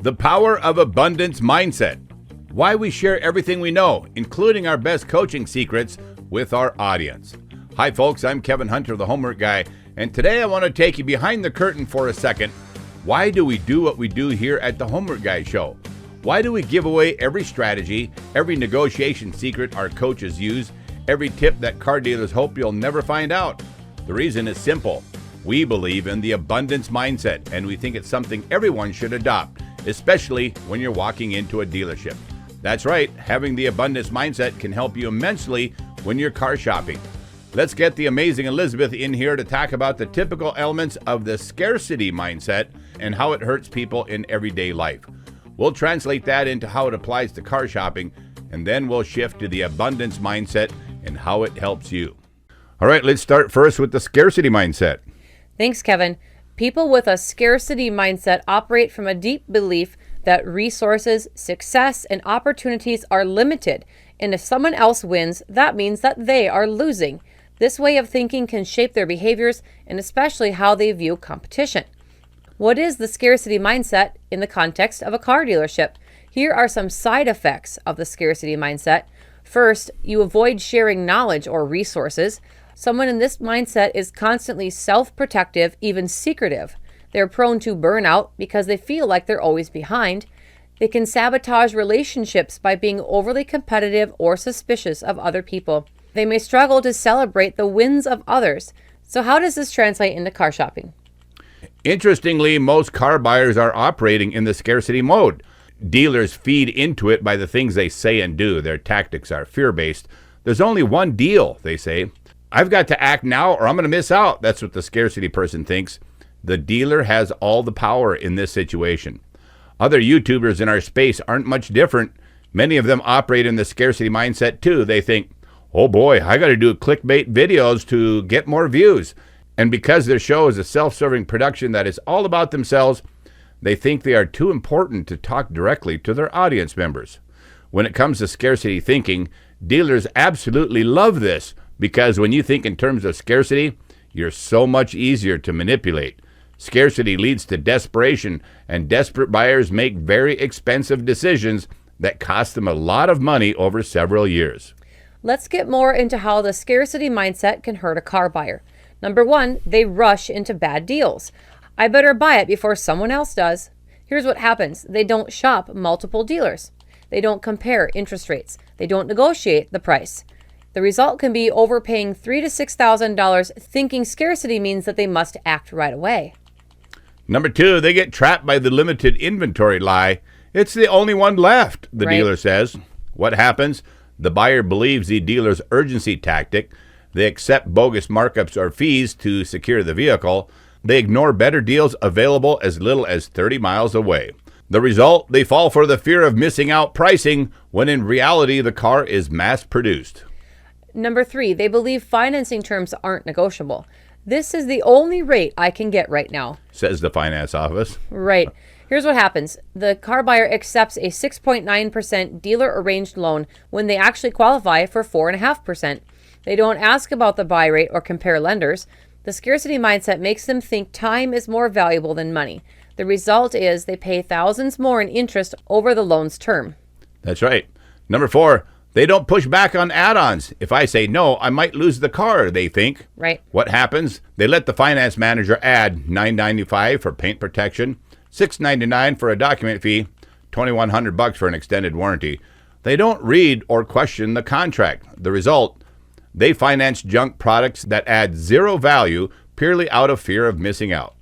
The power of abundance mindset. Why we share everything we know, including our best coaching secrets, with our audience. Hi folks, I'm Kevin Hunter, the Homework Guy, and today I want to take you behind the curtain for a second. Why do we do what we do here at the Homework Guy Show? Why do we give away every strategy, every negotiation secret our coaches use, every tip that car dealers hope you'll never find out? The reason is simple. We believe in the abundance mindset, and we think it's something everyone should adopt, especially when you're walking into a dealership. That's right, having the abundance mindset can help you immensely when you're car shopping. Let's get the amazing Elizabeth in here to talk about the typical elements of the scarcity mindset and how it hurts people in everyday life. We'll translate that into how it applies to car shopping, and then we'll shift to the abundance mindset and how it helps you. All right, let's start first with the scarcity mindset. Thanks, Kevin. People with a scarcity mindset operate from a deep belief that resources, success, and opportunities are limited, and if someone else wins, that means that they are losing. This way of thinking can shape their behaviors and especially how they view competition. What is the scarcity mindset in the context of a car dealership? Here are some side effects of the scarcity mindset. First, you avoid sharing knowledge or resources. Someone in this mindset is constantly self-protective, even secretive. They're prone to burnout because they feel like they're always behind. They can sabotage relationships by being overly competitive or suspicious of other people. They may struggle to celebrate the wins of others. So how does this translate into car shopping? Interestingly, most car buyers are operating in the scarcity mode. Dealers feed into it by the things they say and do. Their tactics are fear-based. There's only one deal, they say. I've got to act now or I'm going to miss out. That's what the scarcity person thinks. The dealer has all the power in this situation. Other YouTubers in our space aren't much different. Many of them operate in the scarcity mindset too. They think, oh boy, I got to do clickbait videos to get more views. And because their show is a self-serving production that is all about themselves, they think they are too important to talk directly to their audience members. When it comes to scarcity thinking, dealers absolutely love this because when you think in terms of scarcity, you're so much easier to manipulate. Scarcity leads to desperation, and desperate buyers make very expensive decisions that cost them a lot of money over several years. Let's get more into how the scarcity mindset can hurt a car buyer. Number one, they rush into bad deals. I better buy it before someone else does. Here's what happens. They don't shop multiple dealers. They don't compare interest rates. They don't negotiate the price. The result can be overpaying $3,000 to $6,000 thinking scarcity means that they must act right away. Number two, they get trapped by the limited inventory lie. It's the only one left, the dealer says. What happens? The buyer believes the dealer's urgency tactic. They accept bogus markups or fees to secure the vehicle. They ignore better deals available as little as 30 miles away. The result, they fall for the fear of missing out pricing when in reality the car is mass-produced. Number three, they believe financing terms aren't negotiable. This is the only rate I can get right now, says the finance office. Right. Here's what happens. The car buyer accepts a 6.9% dealer-arranged loan when they actually qualify for 4.5%. They don't ask about the buy rate or compare lenders. The scarcity mindset makes them think time is more valuable than money. The result is they pay thousands more in interest over the loan's term. That's right. Number four, they don't push back on add-ons. If I say no, I might lose the car, they think. Right. What happens? They let the finance manager add $9.95 for paint protection, $6.99 for a document fee, $2,100 for an extended warranty. They don't read or question the contract. The result, they finance junk products that add zero value purely out of fear of missing out.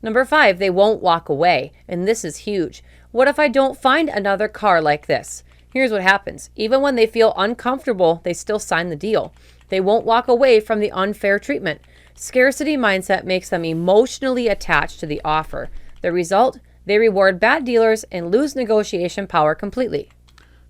Number five, they won't walk away. And this is huge. What if I don't find another car like this? Here's what happens. Even when they feel uncomfortable, they still sign the deal. They won't walk away from the unfair treatment. Scarcity mindset makes them emotionally attached to the offer. The result, they reward bad dealers and lose negotiation power completely.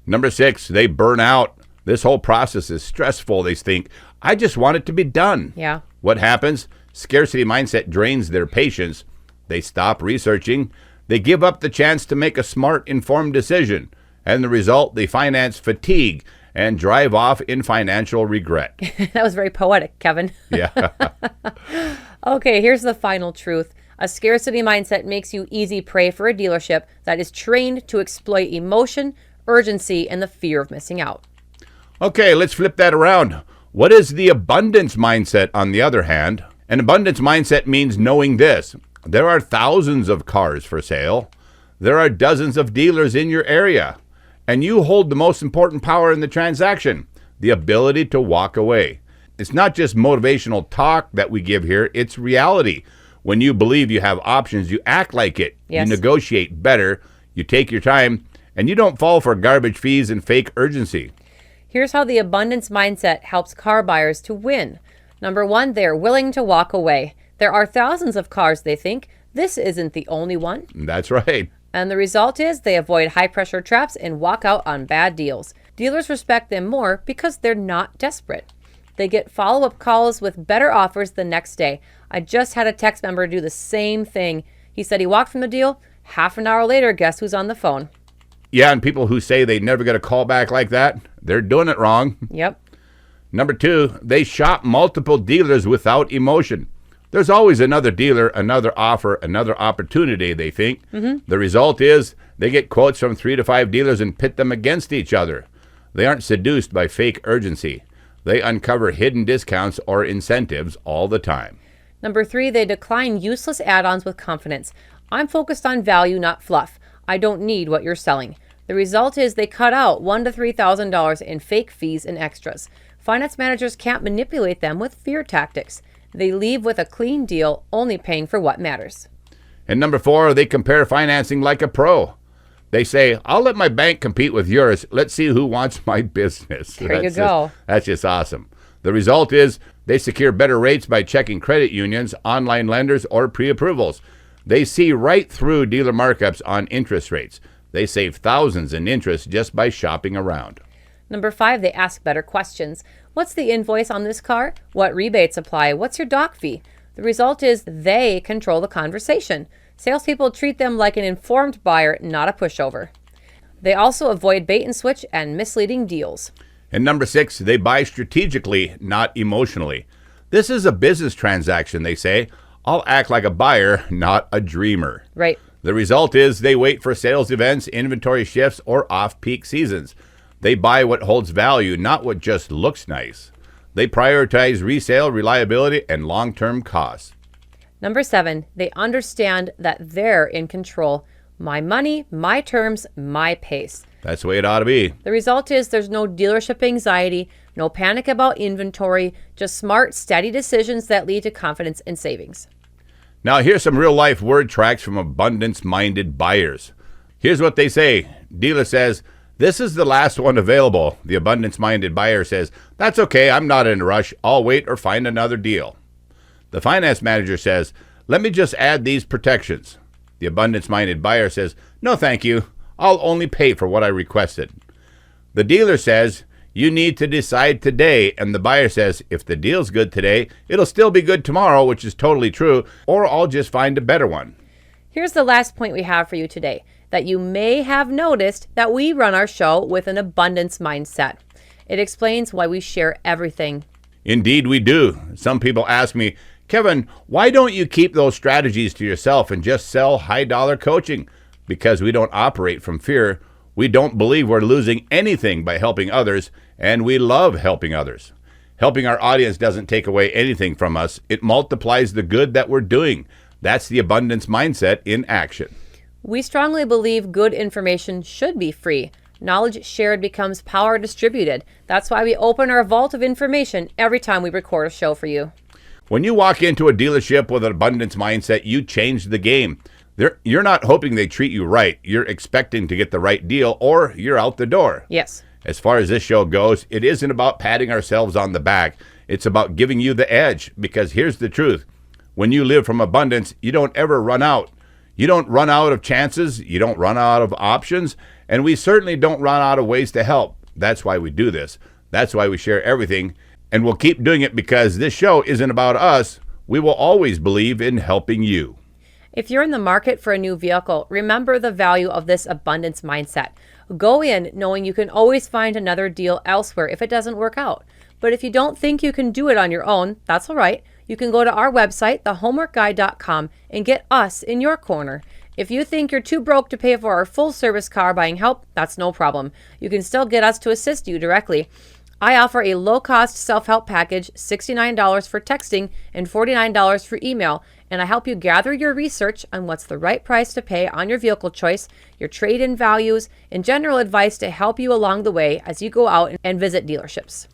Number six, they burn out. This whole process is stressful. They think, I just want it to be done. Yeah. What happens? Scarcity mindset drains their patience. They stop researching. They give up the chance to make a smart, informed decision. And the result, they finance fatigue and drive off in financial regret. That was very poetic, Kevin. Yeah. Okay, here's the final truth. A scarcity mindset makes you easy prey for a dealership that is trained to exploit emotion, urgency, and the fear of missing out. Okay, let's flip that around. What is the abundance mindset, on the other hand? An abundance mindset means knowing this. There are thousands of cars for sale. There are dozens of dealers in your area. And you hold the most important power in the transaction, the ability to walk away. It's not just motivational talk that we give here, it's reality. When you believe you have options, you act like it. Yes. You negotiate better, you take your time, and you don't fall for garbage fees and fake urgency. Here's how the abundance mindset helps car buyers to win. Number one, they're willing to walk away. There are thousands of cars, they think. This isn't the only one. That's right. And the result is they avoid high-pressure traps and walk out on bad deals. Dealers respect them more because they're not desperate. They get follow-up calls with better offers the next day. I just had a text member do the same thing. He said he walked from the deal. Half an hour later, guess who's on the phone? Yeah, and people who say they never get a call back like that, they're doing it wrong. Yep. Number two, they shop multiple dealers without emotion. There's always another dealer, another offer, another opportunity, they think. The result is they get quotes from 3 to 5 dealers and pit them against each other. They aren't seduced by fake urgency. They uncover hidden discounts or incentives all the time. Number three, they decline useless add-ons with confidence. I'm focused on value, not fluff. I don't need what you're selling. The result is they cut out $1,000 to $3,000 in fake fees and extras. Finance managers can't manipulate them with fear tactics. They leave with a clean deal, only paying for what matters. And number four, they compare financing like a pro. They say, I'll let my bank compete with yours. Let's see who wants my business. There you go. That's just awesome. The result is they secure better rates by checking credit unions, online lenders, or pre-approvals. They see right through dealer markups on interest rates. They save thousands in interest just by shopping around. Number five, they ask better questions. What's the invoice on this car? What rebates apply? What's your doc fee? The result is they control the conversation. Salespeople treat them like an informed buyer, not a pushover. They also avoid bait and switch and misleading deals. And number six, they buy strategically, not emotionally. This is a business transaction, they say. I'll act like a buyer, not a dreamer. Right. The result is they wait for sales events, inventory shifts, or off-peak seasons. They buy what holds value, not what just looks nice. They prioritize resale, reliability, and long-term costs. Number seven, they understand that they're in control. My money, my terms, my pace. That's the way it ought to be. The result is there's no dealership anxiety, no panic about inventory, just smart, steady decisions that lead to confidence and savings. Now, here's some real-life word tracks from abundance-minded buyers. Here's what they say. Dealer says, this is the last one available. The abundance-minded buyer says, that's okay, I'm not in a rush. I'll wait or find another deal. The finance manager says, let me just add these protections. The abundance-minded buyer says, no thank you, I'll only pay for what I requested. The dealer says, you need to decide today, and the buyer says, if the deal's good today, it'll still be good tomorrow, which is totally true, or I'll just find a better one. Here's the last point we have for you today, that you may have noticed that we run our show with an abundance mindset. It explains why we share everything. Indeed we do. Some people ask me, Kevin, why don't you keep those strategies to yourself and just sell high-dollar coaching? Because we don't operate from fear. We don't believe we're losing anything by helping others, and we love helping others. Helping our audience doesn't take away anything from us. It multiplies the good that we're doing. That's the abundance mindset in action. We strongly believe good information should be free. Knowledge shared becomes power distributed. That's why we open our vault of information every time we record a show for you. When you walk into a dealership with an abundance mindset, you change the game. You're not hoping they treat you right. You're expecting to get the right deal, or you're out the door. Yes. As far as this show goes, it isn't about patting ourselves on the back. It's about giving you the edge, because here's the truth. When you live from abundance, you don't ever run out. You don't run out of chances. You don't run out of options. And we certainly don't run out of ways to help. That's why we do this. That's why we share everything. And we'll keep doing it because this show isn't about us. We will always believe in helping you. If you're in the market for a new vehicle, remember the value of this abundance mindset. Go in knowing you can always find another deal elsewhere if it doesn't work out. But if you don't think you can do it on your own, that's all right. you can go to our website, thehomeworkguy.com, and get us in your corner. If you think you're too broke to pay for our full service car buying help, that's no problem. You can still get us to assist you directly. I offer a low-cost self-help package, $69 for texting and $49 for email, and I help you gather your research on what's the right price to pay on your vehicle choice, your trade-in values, and general advice to help you along the way as you go out and visit dealerships.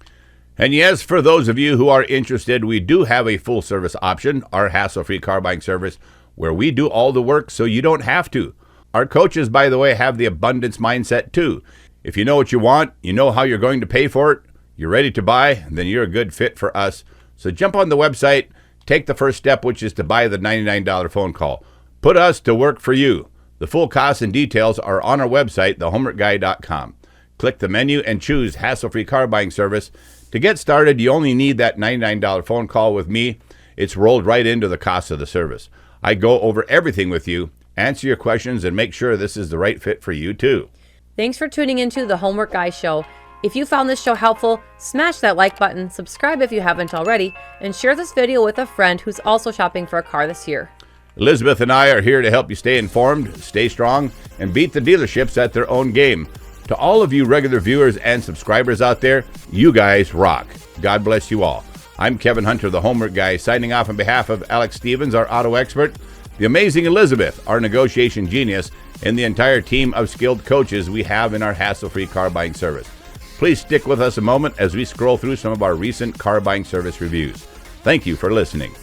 And yes, for those of you who are interested, we do have a full service option, our hassle-free car buying service, where we do all the work so you don't have to. Our coaches, by the way, have the abundance mindset too. If you know what you want, you know how you're going to pay for it, you're ready to buy, then you're a good fit for us. So jump on the website, take the first step, which is to buy the $99 phone call. Put us to work for you. The full costs and details are on our website, thehomeworkguy.com. Click the menu and choose hassle-free car buying service. To get started, you only need that $99 phone call with me. It's rolled right into the cost of the service. I go over everything with you, answer your questions, and make sure this is the right fit for you too. Thanks for tuning into the Homework Guy Show. If you found this show helpful, smash that like button, subscribe if you haven't already, and share this video with a friend who's also shopping for a car this year. Elizabeth and I are here to help you stay informed, stay strong, and beat the dealerships at their own game. To all of you regular viewers and subscribers out there, you guys rock. God bless you all. I'm Kevin Hunter, the Homework Guy, signing off on behalf of Alex Stevens, our auto expert, the amazing Elizabeth, our negotiation genius, and the entire team of skilled coaches we have in our hassle-free car buying service. Please stick with us a moment as we scroll through some of our recent car buying service reviews. Thank you for listening.